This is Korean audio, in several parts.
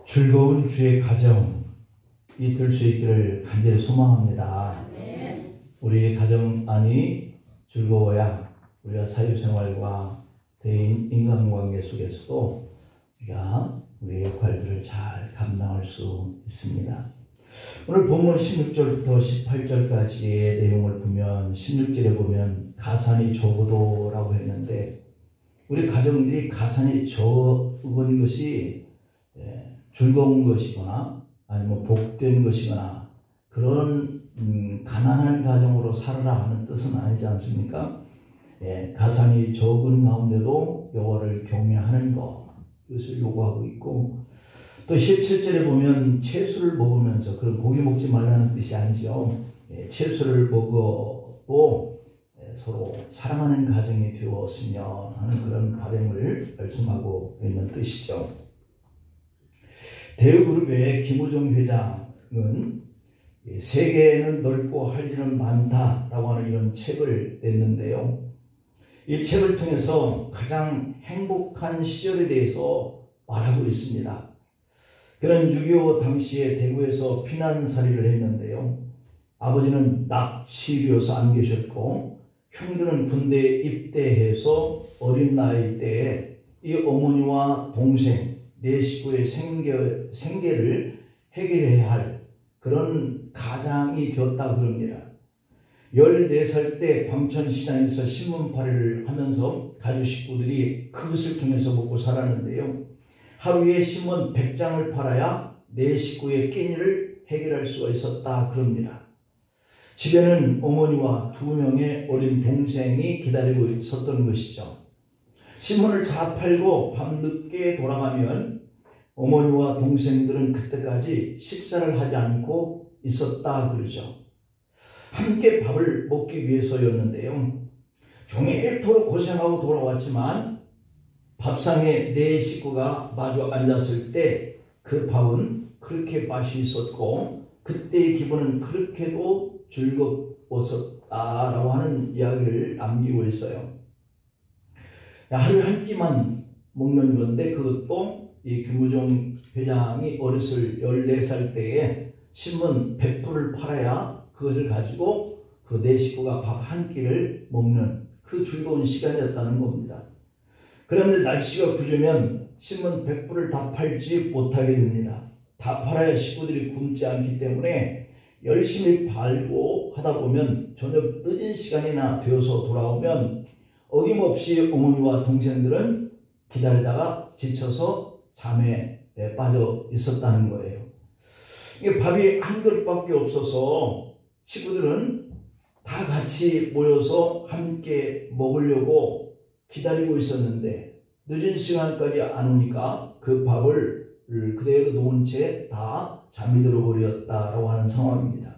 즐거운 주의 가정이 될 수 있기를 간절히 소망합니다. 우리 가정 안이 즐거워야 우리가 사회생활과 대인 인간관계 속에서도 우리가 우리의 역할들을 잘 감당할 수 있습니다. 오늘 본문 16절부터 18절까지의 내용을 보면 16절에 보면 가산이 적어도라고 했는데 우리 가정들이 가산이 적은 것이 즐거운 것이거나 아니면 복된 것이거나 그런 가난한 가정으로 살아라 하는 뜻은 아니지 않습니까? 가산이 적은 가운데도 여호와를 경외하는 것, 이것을 요구하고 있고, 또 17절에 보면 채소를 먹으면서, 그런 고기 먹지 말라는 뜻이 아니죠. 채소를 먹어도 서로 사랑하는 가정이 되었으면 하는 그런 바람을 말씀하고 있는 뜻이죠. 대우그룹의 김우종 회장은 세계는 넓고 할 일은 많다라고 하는 이런 책을 냈는데요. 이 책을 통해서 가장 행복한 시절에 대해서 말하고 있습니다. 그는 6.25 당시에 대구에서 피난살이를 했는데요. 아버지는 납치되어서 안 계셨고 형들은 군대에 입대해서 어린 나이 때에 이 어머니와 동생 네 식구의 생계를 해결해야 할 그런 가장이 되었다 그럽니다. 14살 때 광천시장에서 신문팔이를 하면서 가족 식구들이 그것을 통해서 먹고 살았는데요. 하루에 신문 100장을 팔아야 네 식구의 끼니를 해결할 수가 있었다 그럽니다. 집에는 어머니와 2명의 어린 동생이 기다리고 있었던 것이죠. 신문을 다 팔고 밤늦게 돌아가면 어머니와 동생들은 그때까지 식사를 하지 않고 있었다 그러죠. 함께 밥을 먹기 위해서였는데요. 종일토록 고생하고 돌아왔지만 밥상에 네 식구가 마주 앉았을 때 그 밥은 그렇게 맛이 있었고 그때의 기분은 그렇게도 즐거웠었다라고 하는 이야기를 남기고 있어요. 하루에 한 끼만 먹는 건데 그것도 이 김우종 회장이 어렸을 14살 때에 신문 100부를 팔아야 그것을 가지고 그 네 식구가 밥 한 끼를 먹는 그 즐거운 시간이었다는 겁니다. 그런데 날씨가 굳으면 신문 100부를 다 팔지 못하게 됩니다. 다 팔아야 식구들이 굶지 않기 때문에 열심히 팔고 하다 보면 저녁 늦은 시간이나 되어서 돌아오면 어김없이 어머니와 동생들은 기다리다가 지쳐서 잠에 빠져 있었다는 거예요. 이게 밥이 한 그릇밖에 없어서 식구들은 다 같이 모여서 함께 먹으려고 기다리고 있었는데 늦은 시간까지 안 오니까 그 밥을 그대로 놓은 채 다 잠이 들어버렸다라고 하는 상황입니다.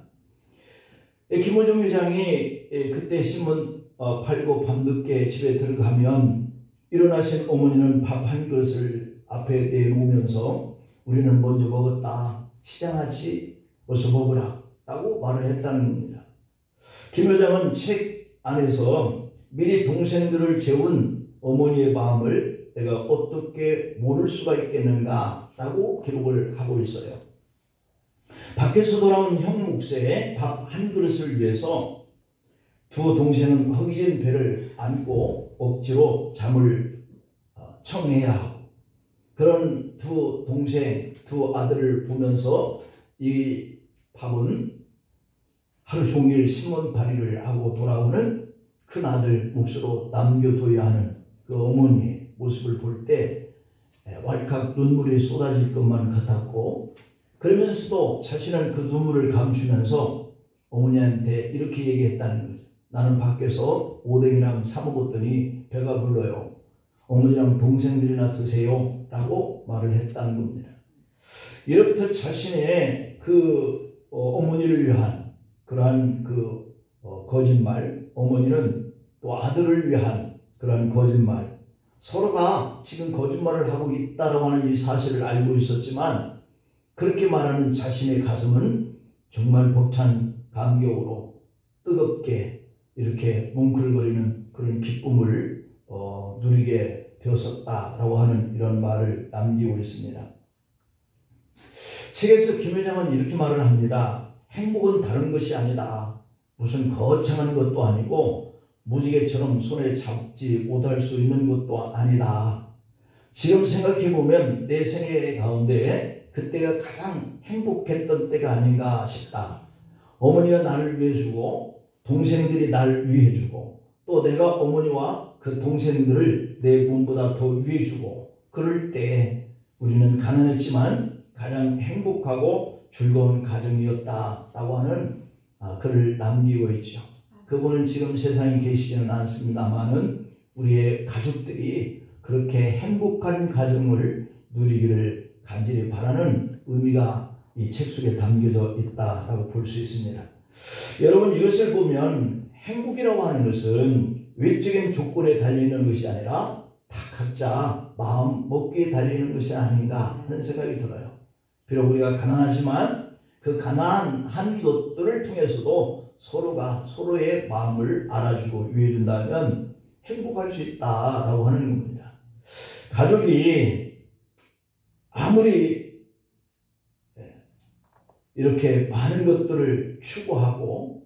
김우종 회장이 그때 신문 팔고 밤늦게 집에 들어가면 일어나신 어머니는 밥 한 그릇을 앞에 내놓으면서 우리는 먼저 먹었다. 시장아치 어서 먹으라 라고 말을 했다는 겁니다. 김 회장은 책 안에서 미리 동생들을 재운 어머니의 마음을 내가 어떻게 모를 수가 있겠는가 라고 기록을 하고 있어요. 밖에서 돌아온 형 몫의 밥 한 그릇을 위해서 두 동생은 허기진 배를 안고 억지로 잠을 청해야 하고 그런 두 동생, 두 아들을 보면서 이 밥은 하루 종일 신문팔이를 하고 돌아오는 큰 아들 몫으로 남겨둬야 하는 그 어머니의 모습을 볼 때 왈칵 눈물이 쏟아질 것만 같았고 그러면서도 자신은 그 눈물을 감추면서 어머니한테 이렇게 얘기했다는 거죠. 나는 밖에서 오뎅이랑 사 먹었더니 배가 불러요. 어머니랑 동생들이나 드세요 라고 말을 했다는 겁니다. 이렇듯 자신의 그 어머니를 위한 그러한 그 거짓말, 어머니는 또 아들을 위한 그러한 거짓말, 서로가 지금 거짓말을 하고 있다라고 하는 이 사실을 알고 있었지만 그렇게 말하는 자신의 가슴은 정말 벅찬 감격으로 뜨겁게 이렇게 뭉클거리는 그런 기쁨을 누리게 되었었다라고 하는 이런 말을 남기고 있습니다. 책에서 김 회장은 이렇게 말을 합니다. 행복은 다른 것이 아니다. 무슨 거창한 것도 아니고 무지개처럼 손에 잡지 못할 수 있는 것도 아니다. 지금 생각해보면 내 생애 가운데 그때가 가장 행복했던 때가 아닌가 싶다. 어머니가 나를 위해주고 동생들이 나를 위해주고 또 내가 어머니와 그 동생들을 내 몸보다 더 위해주고 그럴 때 우리는 가난했지만 가장 행복하고 즐거운 가정이었다라고 하는 글을 남기고 있죠. 그분은 지금 세상에 계시지는 않습니다만은 우리의 가족들이 그렇게 행복한 가정을 누리기를 간절히 바라는 의미가 이 책 속에 담겨져 있다라고 볼 수 있습니다. 여러분 이것을 보면 행복이라고 하는 것은 외적인 조건에 달리는 것이 아니라 다 각자 마음 먹기에 달리는 것이 아닌가 하는 생각이 들어요. 비록 우리가 가난하지만 그 가난한 것들을 통해서도 서로가 서로의 마음을 알아주고 위해준다면 행복할 수 있다라고 하는 겁니다. 가족이 아무리 이렇게 많은 것들을 추구하고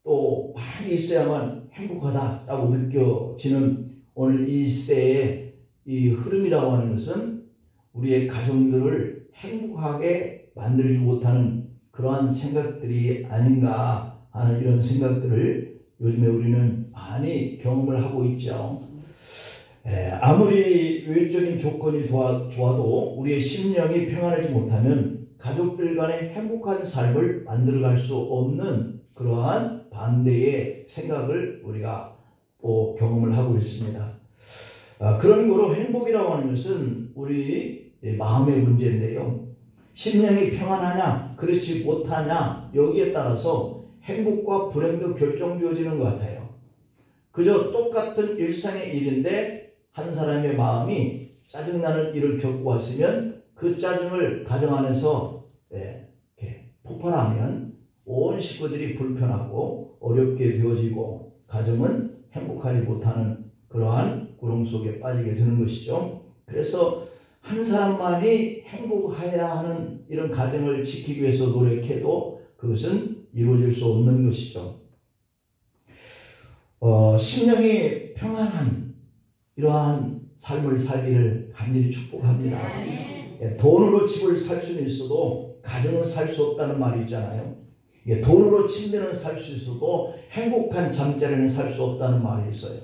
또 많이 있어야만 행복하다라고 느껴지는 오늘 이 시대의 이 흐름이라고 하는 것은 우리의 가정들을 행복하게 만들지 못하는 그러한 생각들이 아닌가 하는 이런 생각들을 요즘에 우리는 많이 경험을 하고 있죠. 아무리 외적인 조건이 좋아도 우리의 심령이 평안하지 못하면 가족들 간의 행복한 삶을 만들어갈 수 없는 그러한 반대의 생각을 우리가 또 경험을 하고 있습니다. 그런 거로 행복이라고 하는 것은 우리 마음의 문제인데요. 심령이 평안하냐 그렇지 못하냐 여기에 따라서 행복과 불행도 결정되어지는 것 같아요. 그저 똑같은 일상의 일인데 한 사람의 마음이 짜증나는 일을 겪고 왔으면 그 짜증을 가정 안에서 이렇게 폭발하면 온 식구들이 불편하고 어렵게 되어지고 가정은 행복하지 못하는 그러한 구렁 속에 빠지게 되는 것이죠. 그래서 한 사람만이 행복해야 하는 이런 가정을 지키기 위해서 노력해도 그것은 이루어질 수 없는 것이죠. 심령이 평안한 이러한 삶을 살기를 간절히 축복합니다. 돈으로 집을 살 수는 있어도 가정은 살 수 없다는 말이 있잖아요. 돈으로 침대는 살 수 있어도 행복한 잠자리는 살 수 없다는 말이 있어요.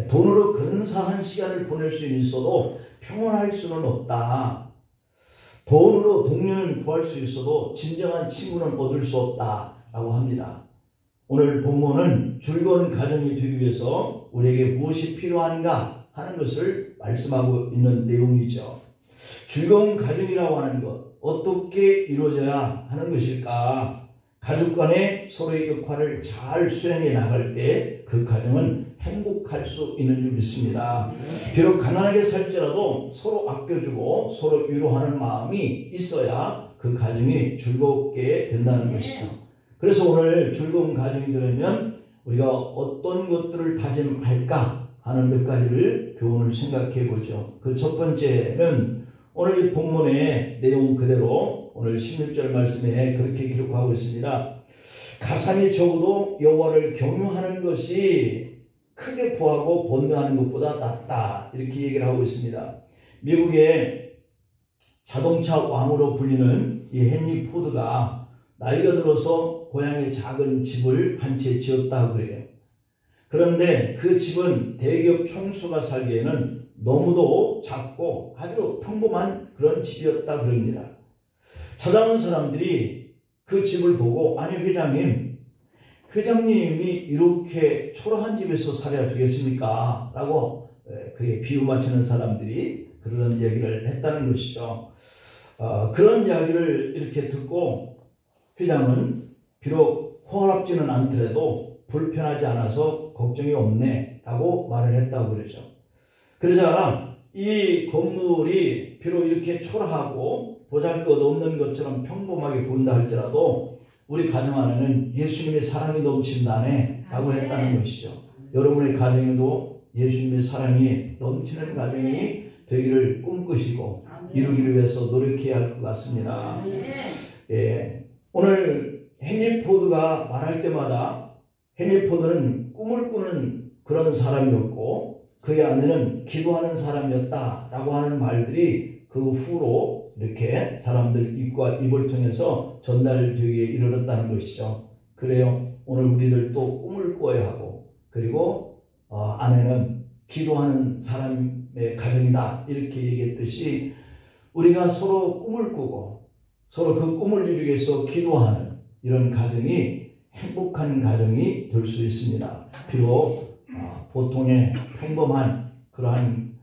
돈으로 근사한 시간을 보낼 수는 있어도 평온할 수는 없다. 돈으로 동료는 구할 수 있어도 진정한 친구는 얻을 수 없다라고 합니다. 오늘 본문은 즐거운 가정이 되기 위해서 우리에게 무엇이 필요한가 하는 것을 말씀하고 있는 내용이죠. 즐거운 가정이라고 하는 것, 어떻게 이루어져야 하는 것일까? 가족 간에 서로의 역할을 잘 수행해 나갈 때 그 가정은 행복할 수 있는 줄 믿습니다. 비록 가난하게 살지라도 서로 아껴주고 서로 위로하는 마음이 있어야 그 가정이 즐겁게 된다는 것이죠. 그래서 오늘 즐거운 가정이 되려면 우리가 어떤 것들을 다짐할까 하는 몇 가지를 교훈을 생각해 보죠. 그 첫 번째는 오늘 이 본문의 내용 그대로 오늘 16절 말씀에 그렇게 기록하고 있습니다. 가산이 적어도 여호와를 경유하는 것이 크게 부하고 번뇌하는 것보다 낫다 이렇게 얘기를 하고 있습니다. 미국의 자동차 왕으로 불리는 이 헨리 포드가 나이가 들어서 고향에 작은 집을 한 채 지었다고 그래요. 그런데 그 집은 대기업 총수가 살기에는 너무도 작고 아주 평범한 그런 집이었다 그럽니다. 찾아온 사람들이 그 집을 보고 아니 회장님이 이렇게 초라한 집에서 살아야 되겠습니까? 라고 그에 비유 맞추는 사람들이 그런 얘기를 했다는 것이죠. 그런 이야기를 이렇게 듣고 회장은 비록 호화롭지는 않더라도 불편하지 않아서 걱정이 없네 라고 말을 했다고 그러죠. 그러자 이 건물이 비록 이렇게 초라하고 보잘것없는 것처럼 평범하게 보인다 할지라도 우리 가정 안에는 예수님의 사랑이 넘친다네 라고 했다는 것이죠. 여러분의 가정에도 예수님의 사랑이 넘치는 가정이 되기를 꿈꾸시고 이루기를 위해서 노력해야 할 것 같습니다. 예, 오늘 헨리 포드가 말할 때마다 헨리 포드는 꿈을 꾸는 그런 사람이었고 그의 아내는 기도하는 사람이었다라고 하는 말들이 그 후로 이렇게 사람들 입과 입을 통해서 전달되기에 이르렀다는 것이죠. 그래요. 오늘 우리들 또 꿈을 꿔야 하고 그리고 아내는 기도하는 사람의 가정이다 이렇게 얘기했듯이 우리가 서로 꿈을 꾸고 서로 그 꿈을 이루기 위해서 기도하는 이런 가정이 행복한 가정이 될 수 있습니다. 비록 보통의 평범한 그러한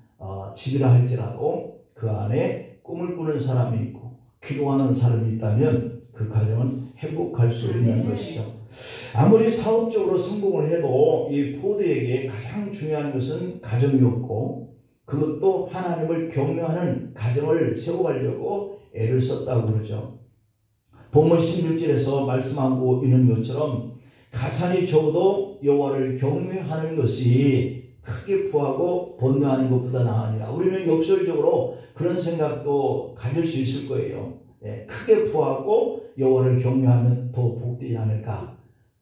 집이라 할지라도 그 안에 꿈을 꾸는 사람이 있고 기도하는 사람이 있다면 그 가정은 행복할 수 있는 것이죠. 아무리 사업적으로 성공을 해도 이 포드에게 가장 중요한 것은 가정이었고 그것도 하나님을 경외하는 가정을 세워가려고 애를 썼다고 그러죠. 본문 16절에서 말씀하고 있는 것처럼 가산이 적어도 여호와를 경외하는 것이 크게 부하고 번뇌하는 것보다 나으니라. 우리는 역설적으로 그런 생각도 가질 수 있을 거예요. 예, 크게 부하고 여호와를 경외하면 더 복되지 않을까.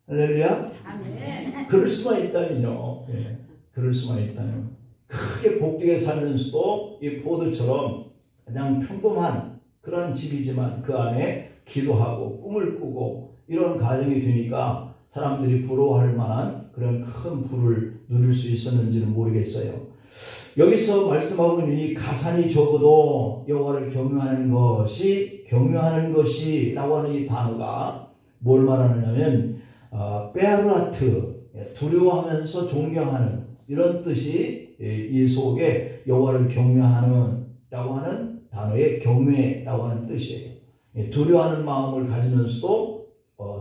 할렐루야. 아멘. 그럴 수만 있다면요. 예, 그럴 수만 있다면 크게 복되게 살면서도 이 포도처럼 그냥 평범한 그런 집이지만 그 안에 기도하고 꿈을 꾸고 이런 가정이 되니까 사람들이 부러워할 만한 그런 큰 부를 누릴 수 있었는지는 모르겠어요. 여기서 말씀하고 있는 이 가산이 적어도 여호와를 경외하는 것이라고 하는 이 단어가 뭘 말하느냐면 베아르아트, 두려워하면서 존경하는 이런 뜻이 이 속에 여호와를 경외하는 라고 하는 단어의 경외라고 하는 뜻이에요. 두려워하는 마음을 가지면서도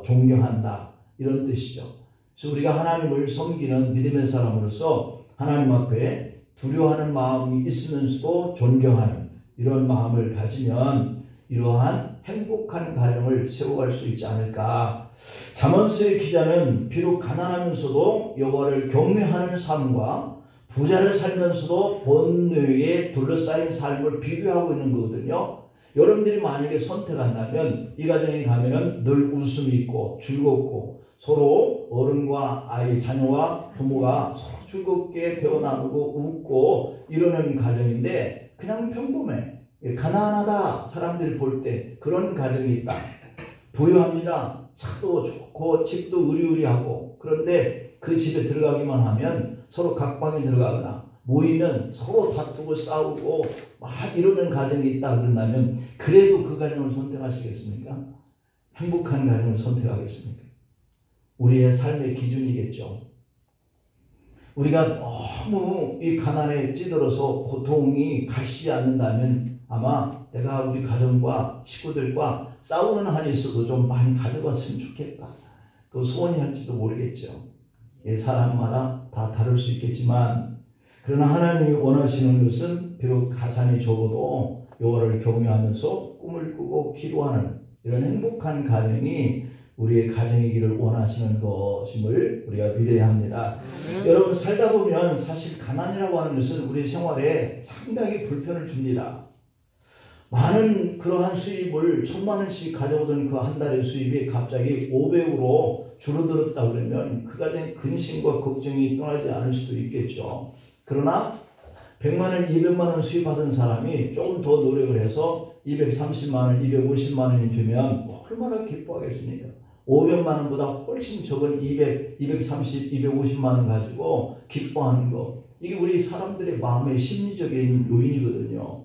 존경한다 이런 뜻이죠. 그래서 우리가 하나님을 섬기는 믿음의 사람으로서 하나님 앞에 두려워하는 마음이 있으면서도 존경하는 이런 마음을 가지면 이러한 행복한 가정을 세워갈 수 있지 않을까. 잠언서의 기자는 비록 가난하면서도 여호와를 경외하는 삶과 부자를 살면서도 번뇌에 둘러싸인 삶을 비교하고 있는 거거든요. 여러분들이 만약에 선택한다면 이 가정에 가면은 늘 웃음이 있고 즐겁고 서로 어른과 아이, 자녀와 부모가 서로 즐겁게 대화 나누고 웃고 이러는 가정인데 그냥 평범해. 가난하다 사람들이 볼 때 그런 가정이 있다. 부유합니다. 차도 좋고 집도 의리의리하고 그런데 그 집에 들어가기만 하면 서로 각방에 들어가거나 모이면 서로 다투고 싸우고 막 이러는 가정이 있다 그런다면 그래도 그 가정을 선택하시겠습니까? 행복한 가정을 선택하겠습니까? 우리의 삶의 기준이겠죠. 우리가 너무 이 가난에 찌들어서 고통이 가시지 않는다면 아마 내가 우리 가정과 식구들과 싸우는 한이 있어도 좀 많이 가져갔으면 좋겠다. 그 소원이 할지도 모르겠죠. 사람마다 다 다를 수 있겠지만 그러나 하나님이 원하시는 것은 비록 가산이 적어도 여호와를 경외하면서 꿈을 꾸고 기도하는 이런 행복한 가정이 우리의 가정이기를 원하시는 것임을 우리가 믿어야 합니다. 여러분 살다 보면 사실 가난이라고 하는 것은 우리 생활에 상당히 불편을 줍니다. 많은 그러한 수입을 1,000만 원씩 가져오던 그 한 달의 수입이 갑자기 500으로 줄어들었다 그러면 그 가정의 근심과 걱정이 떠나지 않을 수도 있겠죠. 그러나 100만 원, 200만 원 수입하던 사람이 조금 더 노력을 해서 230만 원, 250만 원이 되면 얼마나 기뻐하겠습니까? 500만 원보다 훨씬 적은 200, 230, 250만 원 가지고 기뻐하는 거. 이게 우리 사람들의 마음의 심리적인 요인이거든요.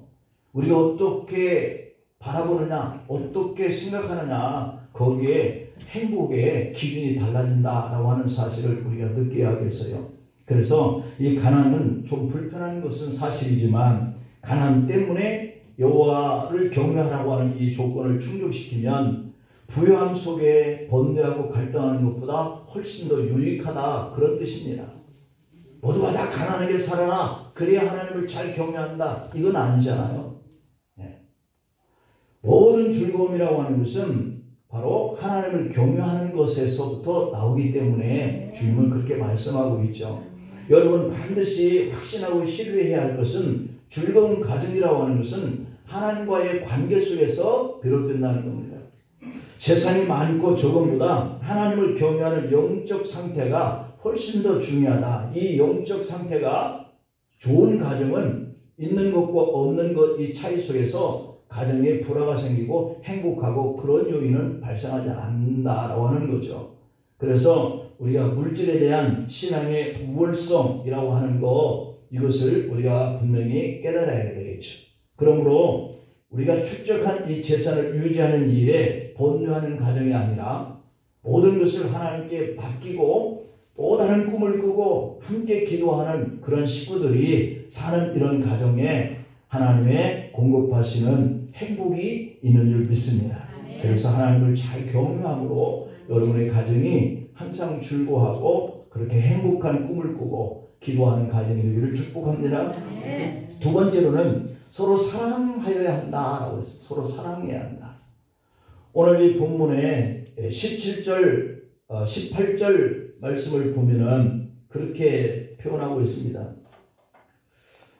우리가 어떻게 바라보느냐, 어떻게 생각하느냐, 거기에 행복의 기준이 달라진다라고 하는 사실을 우리가 느껴야 하겠어요. 그래서 이 가난은 좀 불편한 것은 사실이지만 가난 때문에 여호와를 경외하라고 하는 이 조건을 충족시키면 부유함 속에 번뇌하고 갈등하는 것보다 훨씬 더 유익하다 그런 뜻입니다. 모두가 다 가난하게 살아라 그래야 하나님을 잘 경외한다 이건 아니잖아요. 모든 즐거움이라고 하는 것은 바로 하나님을 경외하는 것에서부터 나오기 때문에 주님은 그렇게 말씀하고 있죠. 여러분 반드시 확신하고 신뢰해야 할 것은 즐거운 가정이라고 하는 것은 하나님과의 관계 속에서 비롯된다는 겁니다. 재산이 많고 적음보다 하나님을 경외하는 영적 상태가 훨씬 더 중요하다. 이 영적 상태가 좋은 가정은 있는 것과 없는 것 이 차이 속에서 가정에 불화가 생기고 행복하고 그런 요인은 발생하지 않는다라고 하는 거죠. 그래서 우리가 물질에 대한 신앙의 우월성이라고 하는 거 이것을 우리가 분명히 깨달아야 되겠죠. 그러므로 우리가 축적한 이 재산을 유지하는 일에 번뇌하는 가정이 아니라 모든 것을 하나님께 맡기고 또 다른 꿈을 꾸고 함께 기도하는 그런 식구들이 사는 이런 가정에 하나님의 공급하시는 행복이 있는 줄 믿습니다. 그래서 하나님을 잘 경외함으로 여러분의 가정이 항상 즐거워하고 그렇게 행복한 꿈을 꾸고 기도하는 가정이 되기를 축복합니다. 두 번째로는 서로 사랑하여야 한다라고 했어요. 서로 사랑해야 한다. 오늘 이 본문에 17절, 18절 말씀을 보면은 그렇게 표현하고 있습니다.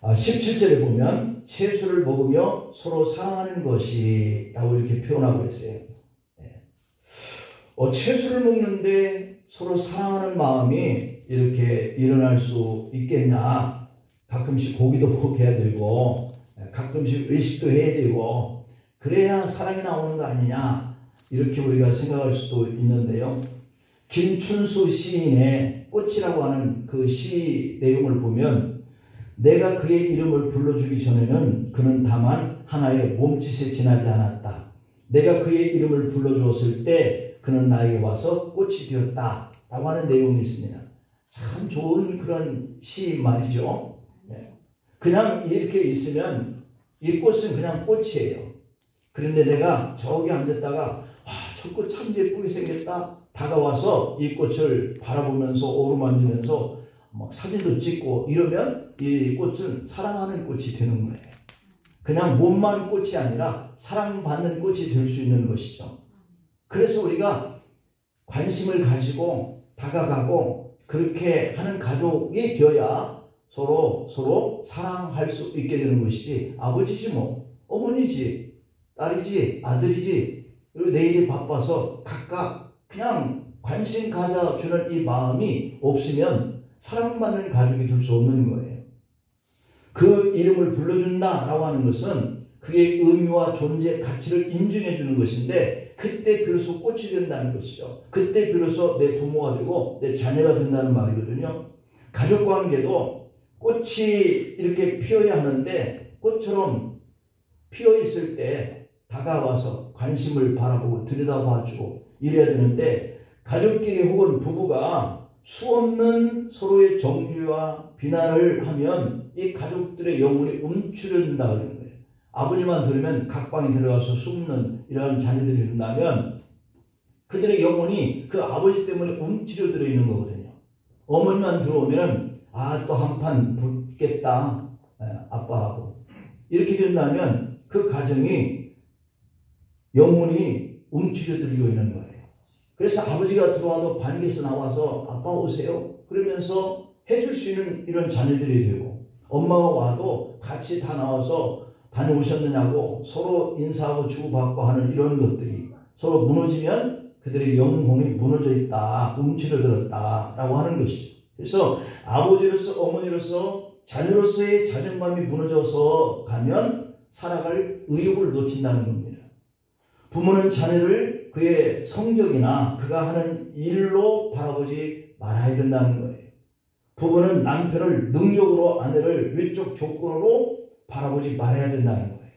17절에 보면 채소를 먹으며 서로 사랑하는 것이 라고 이렇게 표현하고 있어요. 채소를 먹는데 서로 사랑하는 마음이 이렇게 일어날 수 있겠냐. 가끔씩 고기도 먹어야 되고 가끔씩 외식도 해야 되고 그래야 사랑이 나오는 거 아니냐 이렇게 우리가 생각할 수도 있는데요. 김춘수 시인의 꽃이라고 하는 그 시 내용을 보면 내가 그의 이름을 불러주기 전에는 그는 다만 하나의 몸짓에 지나지 않았다. 내가 그의 이름을 불러주었을 때 그는 나에게 와서 꽃이 되었다 라고 하는 내용이 있습니다. 참 좋은 그런 시 말이죠. 그냥 이렇게 있으면 이 꽃은 그냥 꽃이에요. 그런데 내가 저기 앉았다가 저 꽃 참 예쁘게 생겼다. 다가와서 이 꽃을 바라보면서 어루만지면서 막 사진도 찍고 이러면 이 꽃은 사랑하는 꽃이 되는 거예요. 그냥 몸만 꽃이 아니라 사랑받는 꽃이 될 수 있는 것이죠. 그래서 우리가 관심을 가지고 다가가고 그렇게 하는 가족이 되어야 서로 사랑할 수 있게 되는 것이지 아버지지 뭐 어머니지 딸이지 아들이지 그리고 내일이 바빠서 각각 그냥 관심 가져주는 이 마음이 없으면 사랑받는 가족이 될 수 없는 거예요. 그 이름을 불러준다라고 하는 것은 그의 의미와 존재 가치를 인정해 주는 것인데 그때 비로소 꽃이 된다는 것이죠. 그때 비로소 내 부모가 되고 내 자녀가 된다는 말이거든요. 가족 관계도 꽃이 이렇게 피어야 하는데 꽃처럼 피어 있을 때 다가와서 관심을 바라보고 들여다봐주고 이래야 되는데 가족끼리 혹은 부부가 수없는 서로의 정죄와 비난을 하면 이 가족들의 영혼이 움츠려든다 그러는 거예요. 아버지만 들으면 각방에 들어가서 숨는 이런 자녀들이 된다면 그들의 영혼이 그 아버지 때문에 움츠려들어 있는 거거든요. 어머니만 들어오면 또 한판 붙겠다 아빠하고 이렇게 된다면 그 가정이 영혼이 움츠려들고 있는 거예요. 그래서 아버지가 들어와도 반겨서 나와서 아빠 오세요 그러면서 해줄 수 있는 이런 자녀들이 되고 엄마가 와도 같이 다 나와서 다녀오셨느냐고 서로 인사하고 주고받고 하는 이런 것들이 서로 무너지면 그들의 영혼이 무너져 있다 움츠려들었다 라고 하는 것이죠. 그래서 아버지로서 어머니로서 자녀로서의 자존감이 무너져서 가면 살아갈 의욕을 놓친다는 겁니다. 부모는 자녀를 그의 성적이나 그가 하는 일로 바라보지 말아야 된다는 거예요. 부부는 남편을 능력으로 아내를 외적 조건으로 바라보지 말아야 된다는 거예요.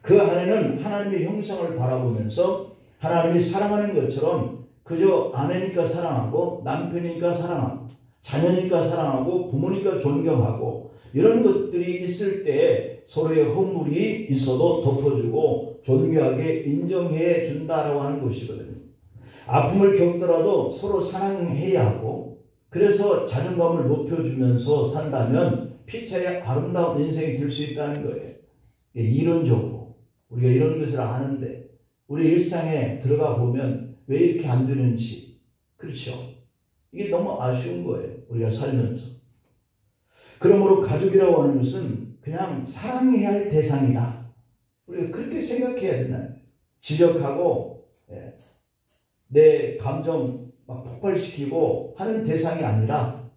그 아내는 하나님의 형상을 바라보면서 하나님이 사랑하는 것처럼 그저 아내니까 사랑하고 남편이니까 사랑하고 자녀니까 사랑하고 부모니까 존경하고 이런 것들이 있을 때 서로의 허물이 있어도 덮어주고 존귀하게 인정해 준다라고 하는 것이거든요. 아픔을 겪더라도 서로 사랑해야 하고 그래서 자존감을 높여주면서 산다면 피차의 아름다운 인생이 될 수 있다는 거예요. 이론적으로 우리가 이런 것을 아는데 우리 일상에 들어가 보면 왜 이렇게 안 되는지 그렇죠. 이게 너무 아쉬운 거예요. 우리가 살면서. 그러므로 가족이라고 하는 것은 그냥 사랑해야 할 대상이다. 우리가 그렇게 생각해야 되나? 지적하고 내 감정 막 폭발시키고 하는 대상이 아니라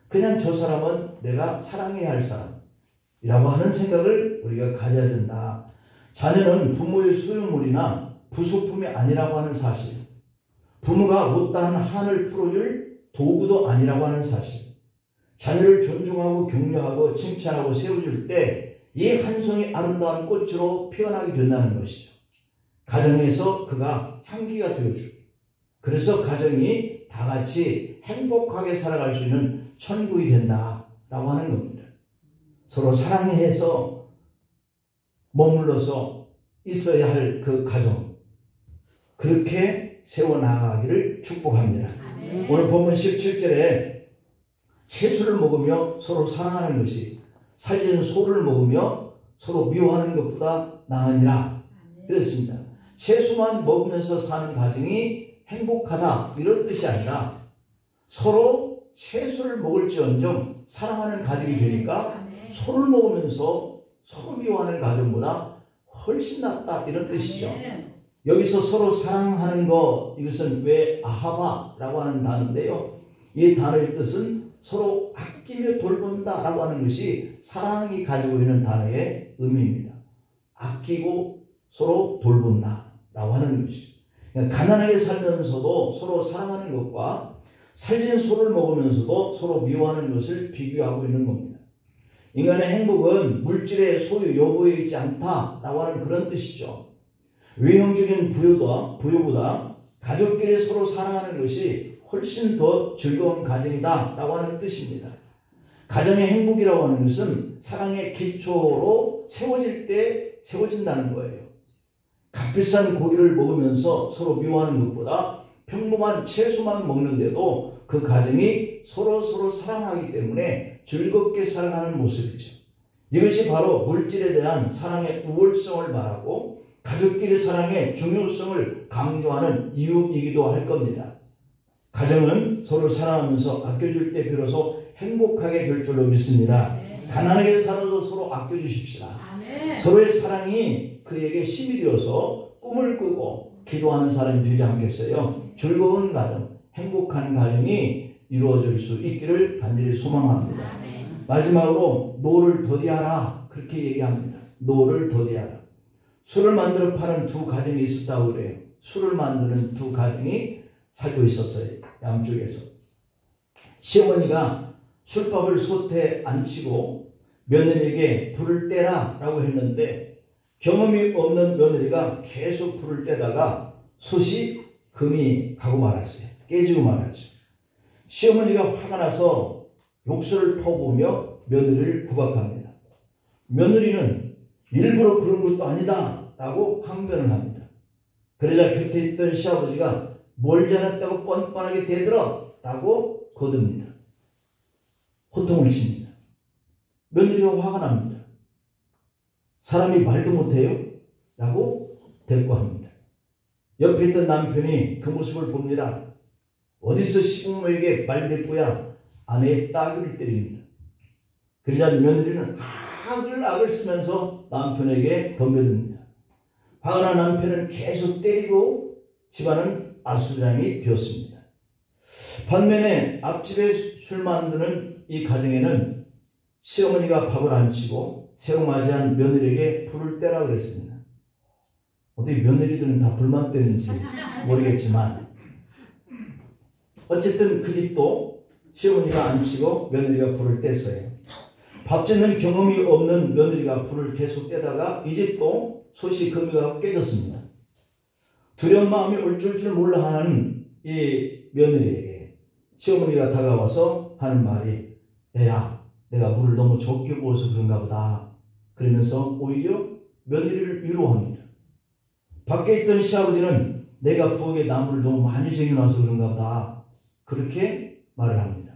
그냥 저 사람은 내가 사랑해야 할 사람이라고 하는 생각을 우리가 가져야 된다. 자녀는 부모의 소유물이나 부속품이 아니라고 하는 사실, 부모가 못다한 한을 풀어줄 도구도 아니라고 하는 사실, 자녀를 존중하고 격려하고 칭찬하고 세워줄 때 이 한 송이 아름다운 꽃으로 피어나게 된다는 것이죠. 가정에서 그가 향기가 되어주고, 그래서 가정이 다 같이 행복하게 살아갈 수 있는 천국이 된다라고 하는 겁니다. 서로 사랑해서 머물러서 있어야 할 그 가정, 그렇게 세워나가기를 축복합니다. 오늘 본문 17절에 채소를 먹으며 서로 사랑하는 것이 살찌는 소를 먹으며 서로 미워하는 것보다 나으니라 그랬습니다. 채소만 먹으면서 사는 가정이 행복하다 이런 뜻이 아니라 서로 채소를 먹을지언정 사랑하는 가정이 되니까 소를 먹으면서 서로 미워하는 가정보다 훨씬 낫다 이런 뜻이죠. 여기서 서로 사랑하는 것, 이것은 왜 아하바라고 하는 단어인데요. 이 단어의 뜻은 서로 아끼며 돌본다 라고 하는 것이 사랑이 가지고 있는 단어의 의미입니다. 아끼고 서로 돌본다 라고 하는 것이죠. 그러니까 가난하게 살면서도 서로 사랑하는 것과 살찐 소를 먹으면서도 서로 미워하는 것을 비교하고 있는 겁니다. 인간의 행복은 물질의 소유 여부에 있지 않다라고 하는 그런 뜻이죠. 외형적인 부여보다 가족끼리 서로 사랑하는 것이 훨씬 더 즐거운 가정이다 라고 하는 뜻입니다. 가정의 행복이라고 하는 것은 사랑의 기초로 세워질 때 세워진다는 거예요. 값비싼 고기를 먹으면서 서로 미워하는 것보다 평범한 채소만 먹는데도 그 가정이 서로 사랑하기 때문에 즐겁게 살아가는 모습이죠. 이것이 바로 물질에 대한 사랑의 우월성을 말하고 가족끼리 사랑의 중요성을 강조하는 이유이기도 할 겁니다. 가정은 서로 사랑하면서 아껴줄 때 비로소 행복하게 될 줄로 믿습니다. 가난하게 살아도 서로 아껴주십시다. 서로의 사랑이 그에게 힘이 되어서 꿈을 꾸고 기도하는 사람이 되지 않겠어요? 즐거운 가정, 행복한 가정이 이루어질 수 있기를 간절히 소망합니다. 마지막으로 노를 더디하라 그렇게 얘기합니다. 노를 더디하라. 술을 만들어 파는 두 가정이 있었다고 그래요. 술을 만드는 두 가정이 살고 있었어요. 양쪽에서. 시어머니가 술밥을 솥에 안 치고 며느리에게 불을 떼라 라고 했는데 경험이 없는 며느리가 계속 불을 떼다가 솥이 금이 가고 말았어요. 깨지고 말았죠. 시어머니가 화가 나서 욕설을 퍼부으며 며느리를 구박합니다. 며느리는 일부러 그런 것도 아니다 라고 항변을 합니다. 그러자 곁에 있던 시아버지가 뭘 잘했다고 뻔뻔하게 대들어 라고 거듭니다. 호통을 칩니다. 며느리가 화가 납니다. 사람이 말도 못해요? 라고 대꾸합니다. 옆에 있던 남편이 그 모습을 봅니다. 어디서 시부모에게 말대꾸야? 아내의 따귀를 때립니다. 그러자 며느리는 악을 쓰면서 남편에게 덤벼듭니다. 화가 난 남편은 계속 때리고 집안은 아수라장이 되었습니다. 반면에 앞집에 술 만드는 이 가정에는 시어머니가 밥을 안 치고 새로 맞이한 며느리에게 불을 떼라 그랬습니다. 어떻게 며느리들은 다 불만 떼는지 모르겠지만 어쨌든 그 집도 시어머니가 안 치고 며느리가 불을 뗐어요. 밥 짓는 경험이 없는 며느리가 불을 계속 떼다가 이 집도 솥이 금이가 깨졌습니다. 두려운 마음이 어쩔 줄 몰라 하는 이 며느리에게 시어머니가 다가와서 하는 말이 애야 내가 물을 너무 적게 부어서 그런가 보다. 그러면서 오히려 며느리를 위로합니다. 밖에 있던 시아버지는 내가 부엌에 나무를 너무 많이 쟁여놔서 그런가 보다. 그렇게 말을 합니다.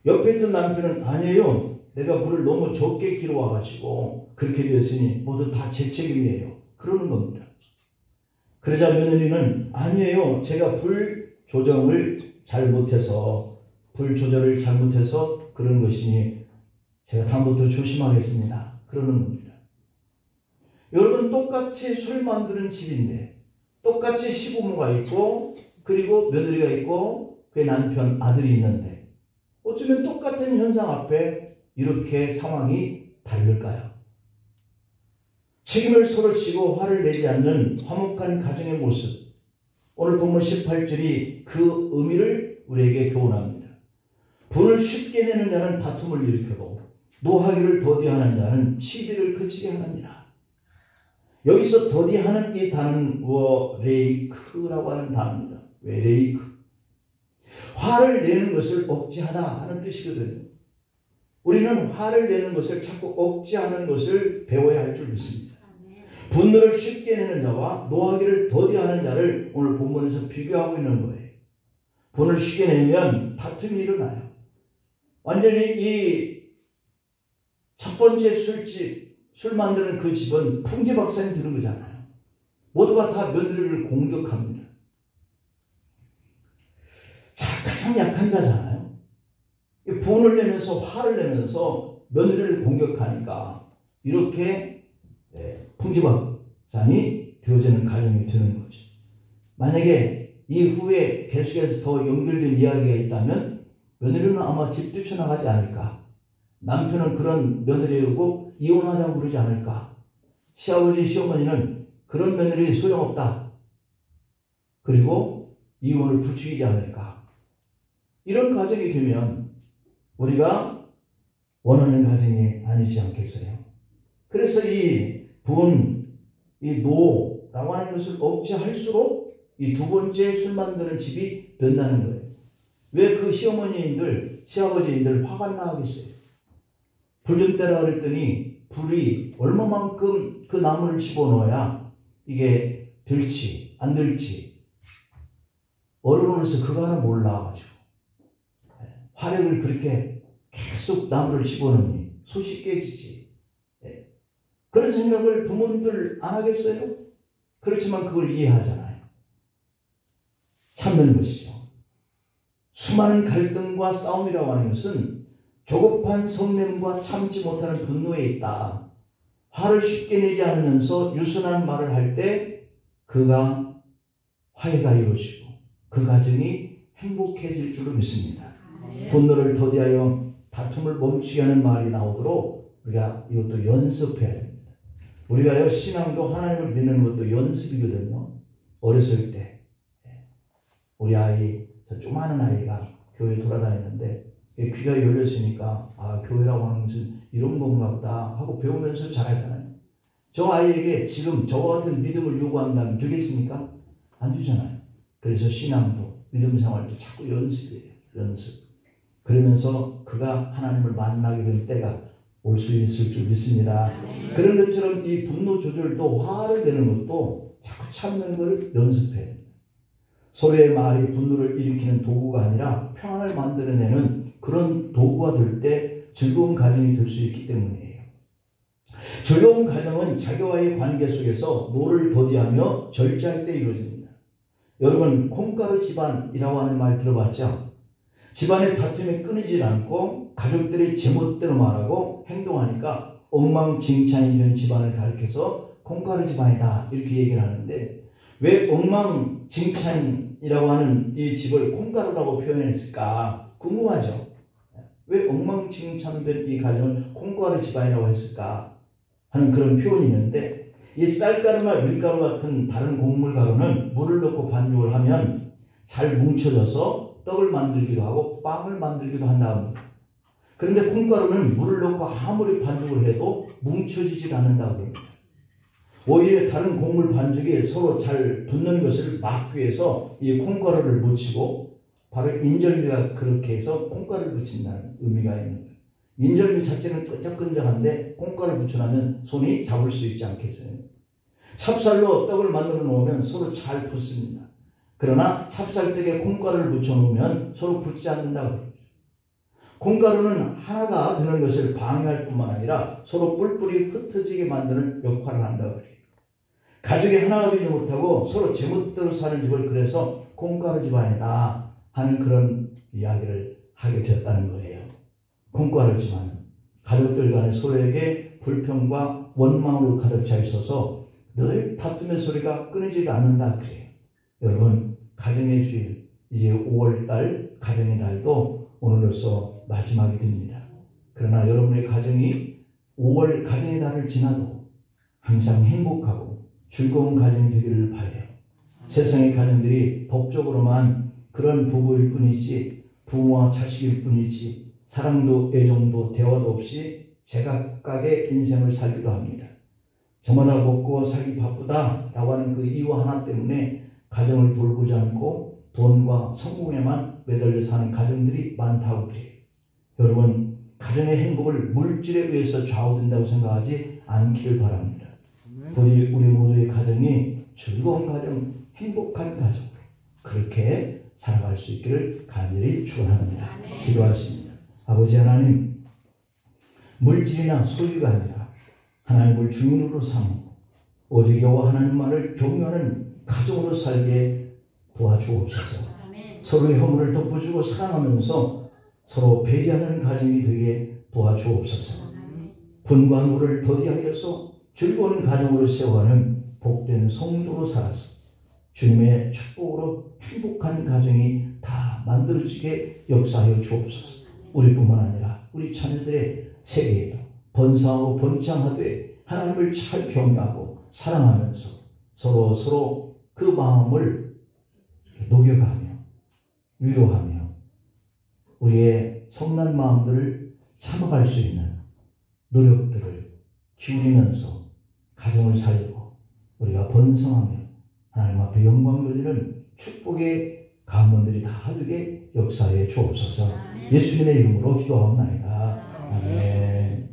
옆에 있던 남편은 아니에요. 내가 물을 너무 적게 길어와가지고 그렇게 되었으니 모두 다 제 책임이에요. 그러는 겁니다. 그러자 며느리는 아니에요. 제가 불 조절을 잘못해서 그런 것이니 제가 다음부터 조심하겠습니다. 그러는 겁니다. 여러분, 똑같이 술 만드는 집인데 똑같이 시부모가 있고 그리고 며느리가 있고 그의 남편, 아들이 있는데 어쩌면 똑같은 현상 앞에 이렇게 상황이 다를까요? 책임을 서로 지고 화를 내지 않는 화목한 가정의 모습, 오늘 본문 18절이 그 의미를 우리에게 교훈합니다. 분을 쉽게 내는 자는 다툼을 일으켜도 노하기를 더디하는 자는 시비를 그치게 하느니라. 여기서 더디하는 이 단어는 레이크라고 하는 단어입니다. 왜 레이크? 화를 내는 것을 억제하다 하는 뜻이거든요. 우리는 화를 내는 것을 자꾸 억제하는 것을 배워야 할 줄 믿습니다. 분노를 쉽게 내는 자와 노하기를 더디하는 자를 오늘 본문에서 비교하고 있는 거예요. 분을 쉽게 내면 다툼이 일어나요. 완전히 이 첫 번째 술집, 술 만드는 그 집은 풍지박산이 드는 거잖아요. 모두가 다 며느리를 공격합니다. 자, 가장 약한 자잖아요. 분을 내면서 화를 내면서 며느리를 공격하니까 이렇게 풍지박산이 되어지는 가정이 되는 거죠. 만약에 이후에 계속해서 더 연결된 이야기가 있다면 며느리는 아마 집 뛰쳐나가지 않을까. 남편은 그런 며느리이고 이혼하자고 그러지 않을까. 시아버지, 시어머니는 그런 며느리 소용없다. 그리고 이혼을 부추기지 않을까. 이런 가정이 되면 우리가 원하는 가정이 아니지 않겠어요. 그래서 이 분, 이 노라고 하는 것을 억제할수록 이 두 번째 술 만드는 집이 된다는 거예요. 왜 그 시어머니인들, 시아버지인들 화가 나겠어요? 불 좀 떼라 그랬더니 불이 얼마만큼 그 나무를 집어넣어야 이게 될지 안 될지 어른으로서 그거 하나 몰라가지고 화력을 그렇게 계속 나무를 집어넣으니 솥이 깨지지. 그런 생각을 부모님들 안 하겠어요? 그렇지만 그걸 이해하잖아요. 참는 것이죠. 수많은 갈등과 싸움이라고 하는 것은 조급한 성냄과 참지 못하는 분노에 있다. 화를 쉽게 내지 않으면서 유순한 말을 할 때 그가 화해가 이루어지고 그 가정이 행복해질 줄로 믿습니다. 분노를 더디하여 다툼을 멈추게 하는 말이 나오도록 우리가 이것도 연습해야 됩니다. 우리가 신앙도 하나님을 믿는 것도 연습이거든요. 어렸을 때 우리 아이, 저 조그마한 아이가 교회 돌아다니는데 귀가 열렸으니까 아, 교회라고 하는 것은 이런 건가 보다 하고 배우면서 잘하잖아요. 저 아이에게 지금 저와 같은 믿음을 요구한다면 되겠습니까? 안 되잖아요. 그래서 신앙도 믿음 생활도 자꾸 연습이에요. 연습. 그러면서 그가 하나님을 만나게 될 때가 올 수 있을 줄 믿습니다. 그런 것처럼 이 분노 조절도 화를 내는 것도 자꾸 참는 걸 연습해요. 서로의 말이 분노를 일으키는 도구가 아니라 평안을 만들어내는 그런 도구가 될 때 즐거운 가정이 될 수 있기 때문이에요. 즐거운 가정은 자기와의 관계 속에서 노를 더디하며 절제할 때 이루어집니다. 여러분, 콩가루 집안이라고 하는 말 들어봤죠? 집안의 다툼이 끊이질 않고 가족들이 제멋대로 말하고 행동하니까 엉망진창이 된 집안을 가리켜서 콩가루 집안이다 이렇게 얘기를 하는데 왜 엉망진창이라고 하는 이 집을 콩가루라고 표현했을까 궁금하죠? 왜 엉망진창된 이 가정을 콩가루 집안이라고 했을까 하는 그런 표현이 있는데 이 쌀가루나 밀가루 같은 다른 곡물 가루는 물을 넣고 반죽을 하면 잘 뭉쳐져서 떡을 만들기도 하고 빵을 만들기도 한다 합니다. 그런데 콩가루는 물을 넣고 아무리 반죽을 해도 뭉쳐지질 않는다고 합니다. 오히려 다른 곡물 반죽이 서로 잘 붙는 것을 막기 위해서 이 콩가루를 묻히고 바로 인절미가 그렇게 해서 콩가루를 붙인다는 의미가 있는 거예요. 인절미 자체는 끈적끈적한데 콩가루를 붙여놓으면 손이 잡을 수 있지 않겠어요? 찹쌀로 떡을 만들어 놓으면 서로 잘 붙습니다. 그러나 찹쌀떡에 콩가루를 묻혀놓으면 서로 붙지 않는다고 합니다. 콩가루는 하나가 되는 것을 방해할 뿐만 아니라 서로 뿔뿔이 흩어지게 만드는 역할을 한다고 해요. 가족이 하나가 되지 못하고 서로 제멋대로 사는 집을 그래서 콩가루 집안이다 하는 그런 이야기를 하게 되었다는 거예요. 콩가루 집안. 가족들 간에 서로에게 불평과 원망으로 가득 차 있어서 늘 다툼의 소리가 끊이지 않는다 그래요. 여러분, 가정의 주일, 이제 5월달 가정의 달도 오늘로써 마지막이 됩니다. 그러나 여러분의 가정이 5월 가정의 달을 지나도 항상 행복하고 즐거운 가정이 되기를 바라요. 세상의 가정들이 법적으로만 그런 부부일 뿐이지, 부모와 자식일 뿐이지, 사랑도 애정도 대화도 없이 제각각의 인생을 살기도 합니다. 저마다 먹고 살기 바쁘다라고 하는 그 이유 하나 때문에 가정을 돌보지 않고 돈과 성공에만 매달려 사는 가정들이 많다고 그래요. 여러분, 가정의 행복을 물질에 의해서 좌우된다고 생각하지 않기를 바랍니다. 부디 우리 모두의 가정이 즐거운 가정, 행복한 가정, 그렇게 살아갈 수 있기를 간절히 축원합니다. 기도하십니다. 아버지 하나님, 물질이나 소유가 아니라 하나님을 주인으로 삼고 오직 여호와 하나님만을 경외하는 가정으로 살게 도와주옵소서. 서로의 허물을 덮어주고 사랑하면서 서로 배려하는 가정이 되게 도와주옵소서. 분과 노를 더디하여서 즐거운 가정으로 세워가는 복된 성도로 살아서 주님의 축복으로 행복한 가정이 다 만들어지게 역사하여 주옵소서. 우리뿐만 아니라 우리 자녀들의 세계에도 번성하고 번창하되 하나님을 잘 경외하고 사랑하면서 서로 그 마음을 녹여가며 위로하며 우리의 성난 마음들을 참아갈 수 있는 노력들을 기울이면서 가정을 살리고 우리가 번성하며 하나님 앞에 영광 돌리는 축복의 가문들이 다 되게 역사해 주옵소서. 예수님의 이름으로 기도하옵나이다. 아멘.